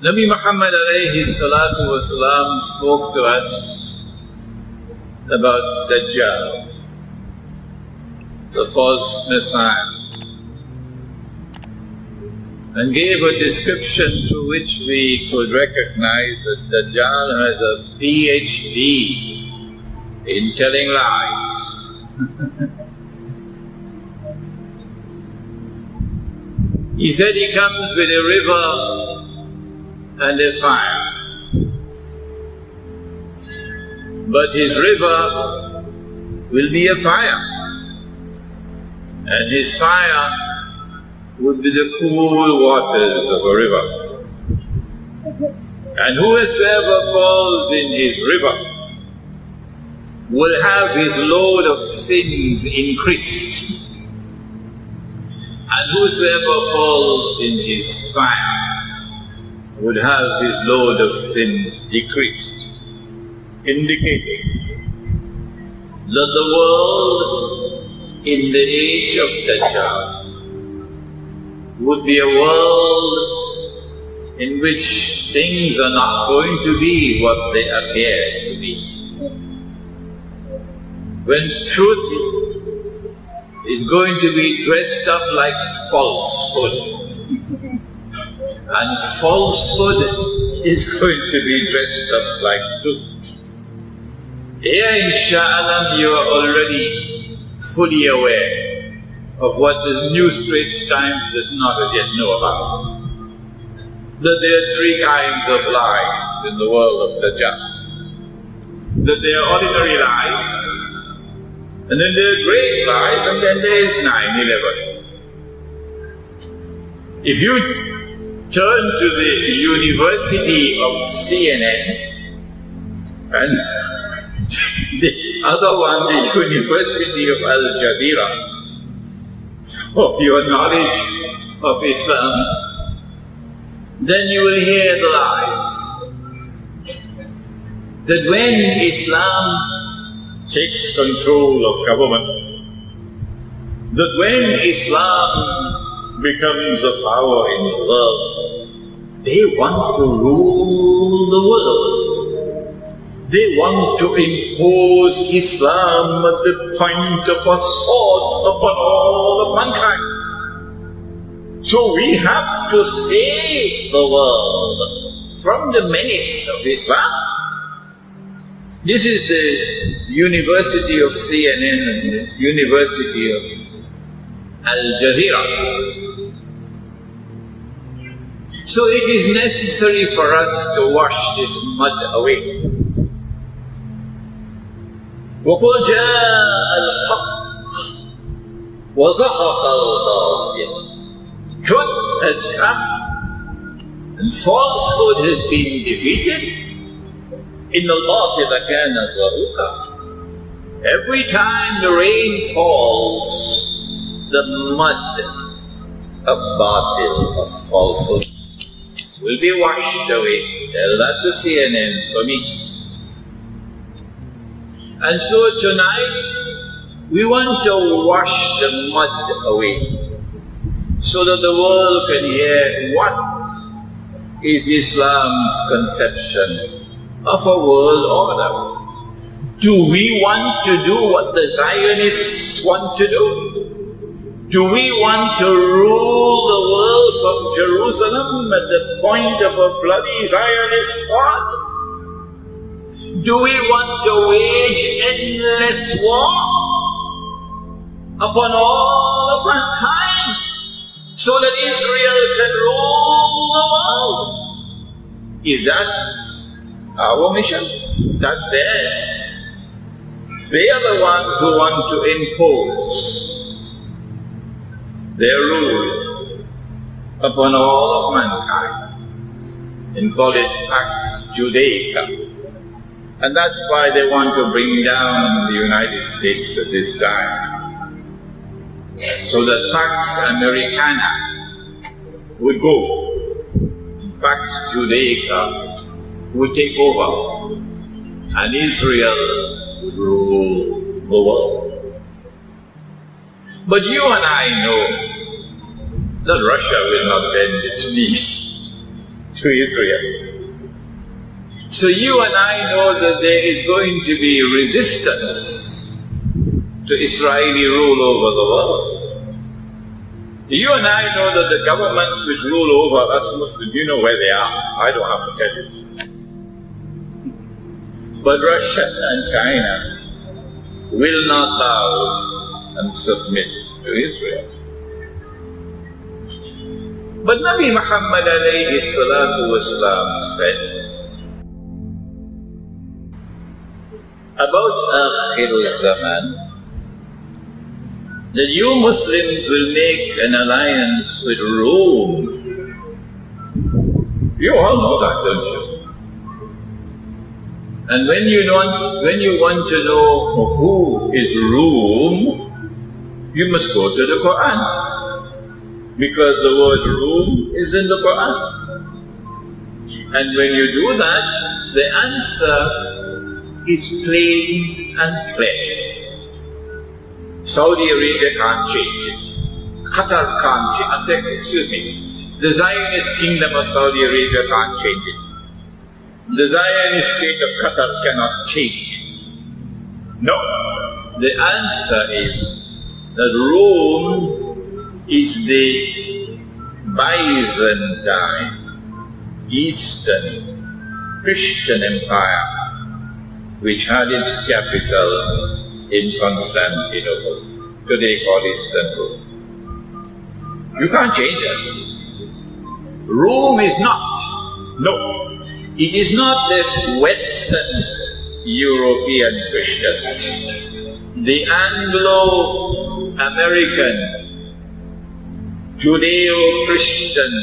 Nabi Muhammad alayhi salatu wasalam spoke to us about Dajjal, the false Messiah, and gave a description through which we could recognize that Dajjal has a PhD in telling lies. He said he comes with a river and a fire, but his river will be a fire, and his fire would be the cool waters of a river. And whosoever falls in his river will have his load of sins increased, and whosoever falls in his fire would have his load of sins decreased, indicating that the world in the age of Dajjal would be a world in which things are not going to be what they appear to be. When truth is going to be dressed up like falsehood, and falsehood is going to be dressed up like truth. Here in Shah Alam you are already fully aware of what the New Straits Times does not as yet know about. That there are three kinds of lies in the world of Dajjal. That there are ordinary lies, and then there are great lies, and then there is 9/11. If you turn to the University of CNN and the other one, the University of Al Jazeera, for your knowledge of Islam, then you will hear the lies. That when Islam takes control of government, that when Islam becomes a power in the world, they want to rule the world. They want to impose Islam at the point of a sword upon all of mankind. So we have to save the world from the menace of Islam. This is the University of CNN and the University of Al Jazeera. So it is necessary for us to wash this mud away. وَقُلْ جَاءَ الْحَقُّ وَزَهَقَ الْبَاطِلُ. Truth has come and falsehood has been defeated. إِنَّ الْبَاطِلَ كَانَ ظَهُوقًا. Every time the rain falls, the mud of batil, of falsehood, will be washed away. Tell that to CNN for me. And so tonight, we want to wash the mud away, so that the world can hear what is Islam's conception of a world order. Do we want to do what the Zionists want to do? Do we want to rule the world from Jerusalem at the point of a bloody Zionist sword? Do we want to wage endless war upon all of mankind so that Israel can rule the world? Is that our mission? That's theirs. They are the ones who want to impose their rule upon all of mankind and call it Pax Judaica. And that's why they want to bring down the United States at this time, so that Pax Americana would go, Pax Judaica would take over, and Israel would rule the world. But you and I know that Russia will not bend its knee to Israel. So you and I know that there is going to be resistance to Israeli rule over the world. You and I know that the governments which rule over us Muslims, you know where they are. I don't have to tell you. But Russia and China will not bow and submit to Israel. But Nabi Muhammad alayhi salatu wasalam said about Akhirul Zaman that you Muslims will make an alliance with Rome. You all know that, don't you? And when you want to know who is Rome, you must go to the Quran, because the word Rome is in the Quran. And when you do that, the answer is plain and clear. Saudi Arabia can't change it. Qatar can't change it. The Zionist kingdom of Saudi Arabia can't change it. The Zionist state of Qatar cannot change it. No. The answer is that Rome is the Byzantine, Eastern Christian empire which had its capital in Constantinople, today called Istanbul. You can't change that. Rome is not. No. It is not the Western European Christians. The Anglo-American Judeo-Christian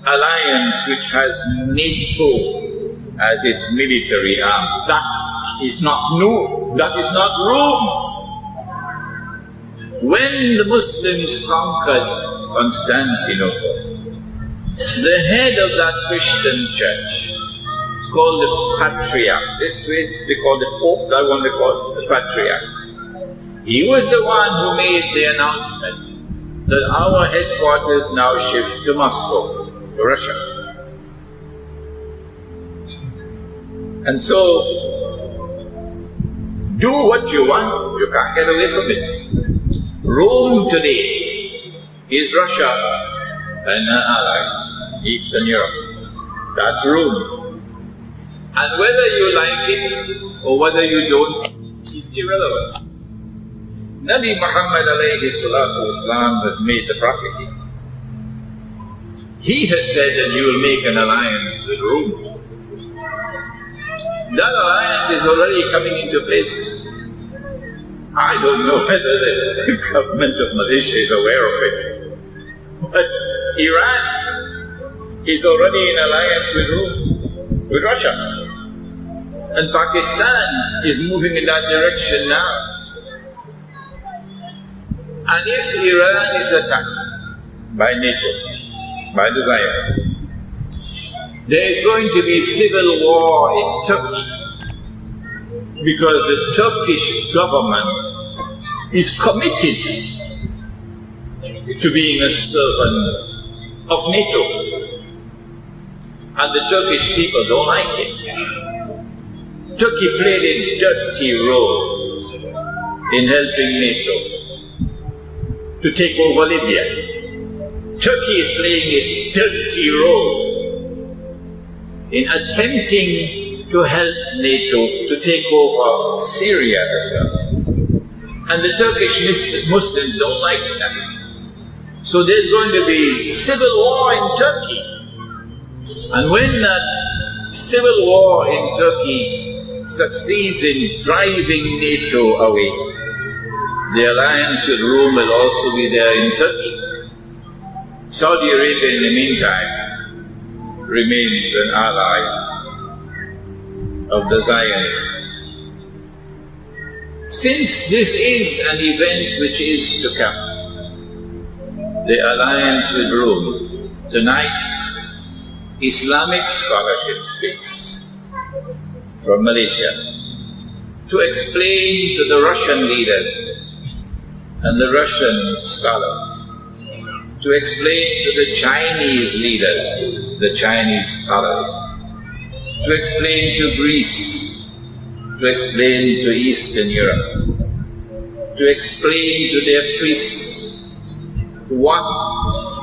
alliance which has NATO as its military arm, that is not new, that is not Rome. When the Muslims conquered Constantinople, the head of that Christian church, it's called the Patriarch. This way they call the Pope, that one they call the Patriarch. He was the one who made the announcement that our headquarters now shift to Moscow, to Russia. And so, do what you want, you can't get away from it. Rome today is Russia and her allies, Eastern Europe. That's Rome. And whether you like it or whether you don't is irrelevant. Nabi Muhammad alayhi salatu wasalam has made the prophecy. He has said that you will make an alliance with Rome. That alliance is already coming into place. I don't know whether the government of Malaysia is aware of it, but Iran is already in alliance with Rome, with Russia. And Pakistan is moving in that direction now. And if Iran is attacked by NATO, by the Zionists, there is going to be civil war in Turkey, because the Turkish government is committed to being a servant of NATO. And the Turkish people don't like it. Turkey played a dirty role in helping NATO to take over Libya. Turkey is playing a dirty role in attempting to help NATO to take over Syria as well. And the Turkish Muslims don't like that. So there's going to be civil war in Turkey. And when that civil war in Turkey succeeds in driving NATO away, the alliance with Rome will also be there in Turkey. Saudi Arabia in the meantime remains an ally of the Zionists. Since this is an event which is to come, the alliance with Rome, tonight Islamic scholarship speaks from Malaysia to explain to the Russian leaders and the Russian scholars, to explain to the Chinese leaders the Chinese scholars, to explain to Greece, to explain to Eastern Europe, to explain to their priests what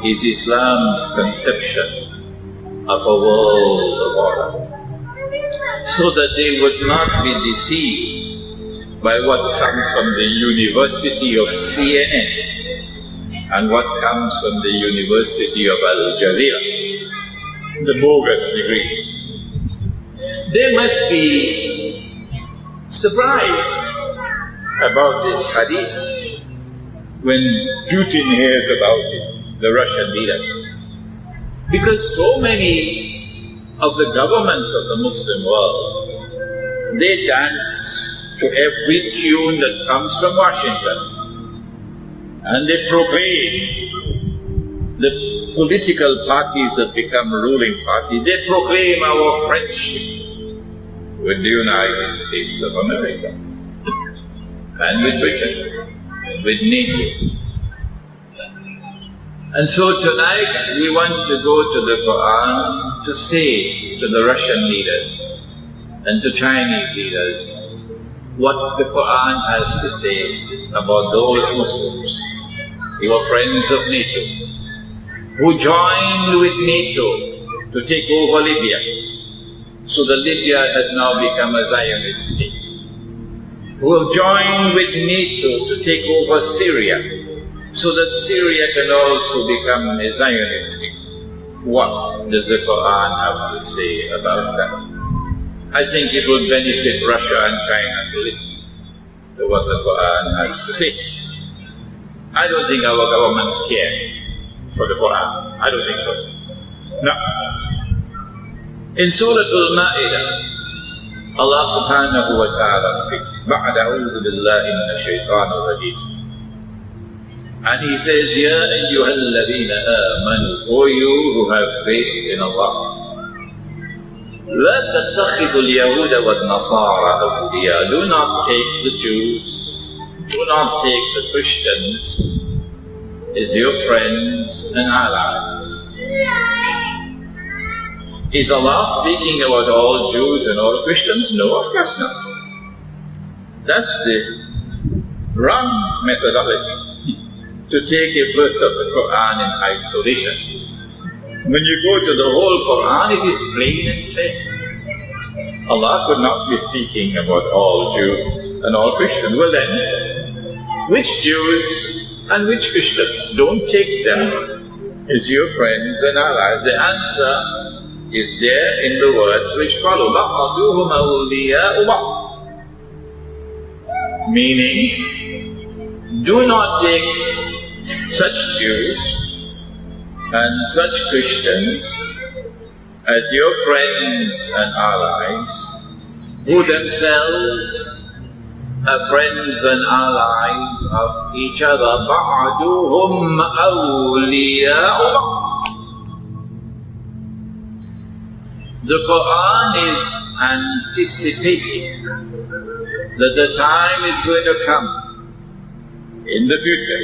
is Islam's conception of a world of order, so that they would not be deceived by what comes from the University of CNN and what comes from the University of Al Jazeera, the bogus degrees. They must be surprised about this hadith when Putin hears about it, the Russian leader. Because so many of the governments of the Muslim world, they dance to every tune that comes from Washington. And they proclaim, the political parties that become ruling parties, they proclaim our friendship with the United States of America and with Britain, and with NATO. And so tonight we want to go to the Quran to say to the Russian leaders and to Chinese leaders what the Quran has to say about those Muslims who are friends of NATO, who joined with NATO to take over Libya, so that Libya has now become a Zionist state, who have joined with NATO to take over Syria, so that Syria can also become a Zionist state. What does the Quran have to say about that? I think it would benefit Russia and China to listen to what the Quran has to say. I don't think our governments care for the Quran. I don't think so. No. In Surah Al-Ma'idah, Allah subhanahu wa ta'ala speaks, بَعْدَ أَعُوذُ بِاللَّهِ مِنَ الشَّيْطَانِ الرَّجِيمِ. And He says, يَا أَيُّهَا الَّذِينَ آمَنُوا, O you who have faith in Allah, لَا تَتَّخِذُوا الْيَهُودَ وَالنَّصَارَى أَوْلِيَاءَ. Do not take the Jews, do not take the Christians as your friends and allies. Is Allah speaking about all Jews and all Christians? No, of course not. That's the wrong methodology, to take a verse of the Quran in isolation. When you go to the whole Quran, it is plain and plain. Allah could not be speaking about all Jews and all Christians. Well then, which Jews and which Christians? Don't take them as your friends and allies. The answer is there in the words which follow. بَعْضُهُمْ أَوْلِيَاءُ بَعْضٍ. Meaning, do not take such Jews and such Christians as your friends and allies, who themselves are friends and allies of each other. بَعْضُهُمْ أَوْلِيَاءُ بَعْضٍ. The Quran is anticipating that the time is going to come in the future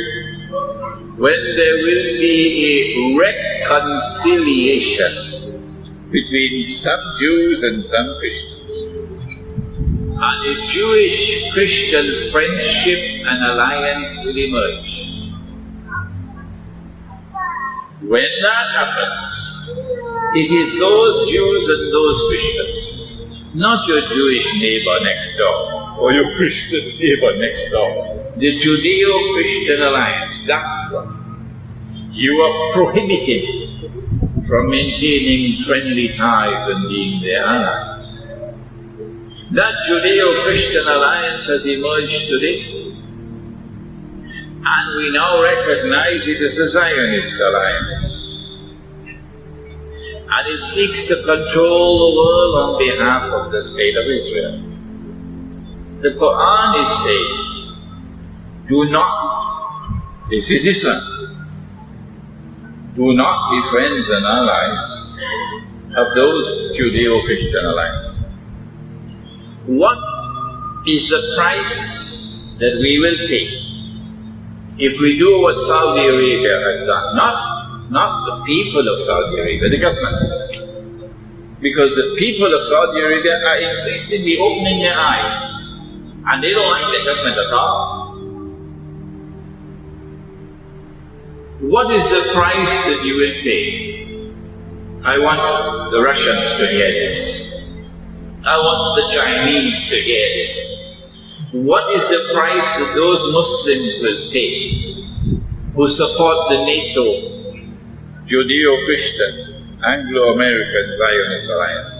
when there will be a reconciliation between some Jews and some Christians, and a Jewish-Christian friendship and alliance will emerge. When that happens, it is those Jews and those Christians, not your Jewish neighbor next door or your Christian neighbor next door, the Judeo-Christian alliance, that one, you are prohibited from maintaining friendly ties and being their allies. That Judeo-Christian alliance has emerged today, and we now recognize it as a Zionist alliance. And it seeks to control the world on behalf of the state of Israel. The Quran is saying, do not, this is Islam, do not be friends and allies of those Judeo-Christian alliances. What is the price that we will pay if we do what Saudi Arabia has done? Not not the people of Saudi Arabia, the government. Because the people of Saudi Arabia are increasingly opening their eyes, and they don't like the government at all. What is the price that you will pay? I want the Russians to hear this. I want the Chinese to hear this. What is the price that those Muslims will pay who support the NATO, Judeo-Christian, Anglo-American Zionist alliance?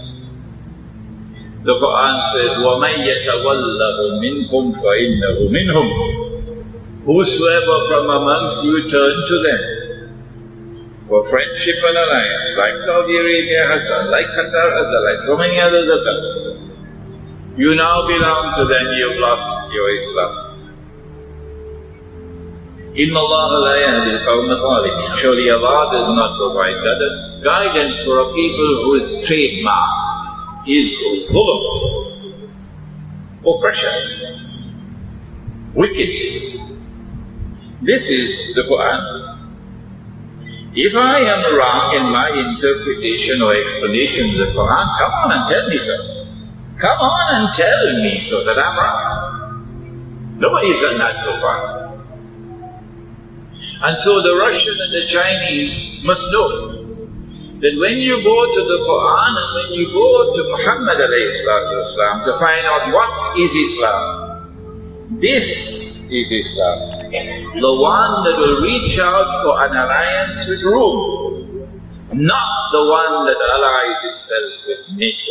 The Quran says, وَمَنْ يَتَوَلَّهُ مِنْهُمْ فَإِنَّهُ مِنْهُمْ. Whosoever from amongst you turn to them for friendship and alliance, like Saudi Arabia has done, like Qatar has done, like so many others have done, you now belong to them, you've lost your Islam. إِنَّ اللَّهَ لَا يَهْدِي الْقَوْمَ الظَّالِمِينَ. Surely Allah does not provide guidance for a people whose trademark is zulm, oppression, wickedness. This is the Quran. If I am wrong in my interpretation or explanation of the Quran, come on and tell me so. Come on and tell me so that I'm wrong. Nobody's done that so far. And so the Russian and the Chinese must know that when you go to the Quran and when you go to Muhammad ﷺ to find out what is Islam, this is Islam. The one that will reach out for an alliance with Rome, not the one that allies itself with NATO.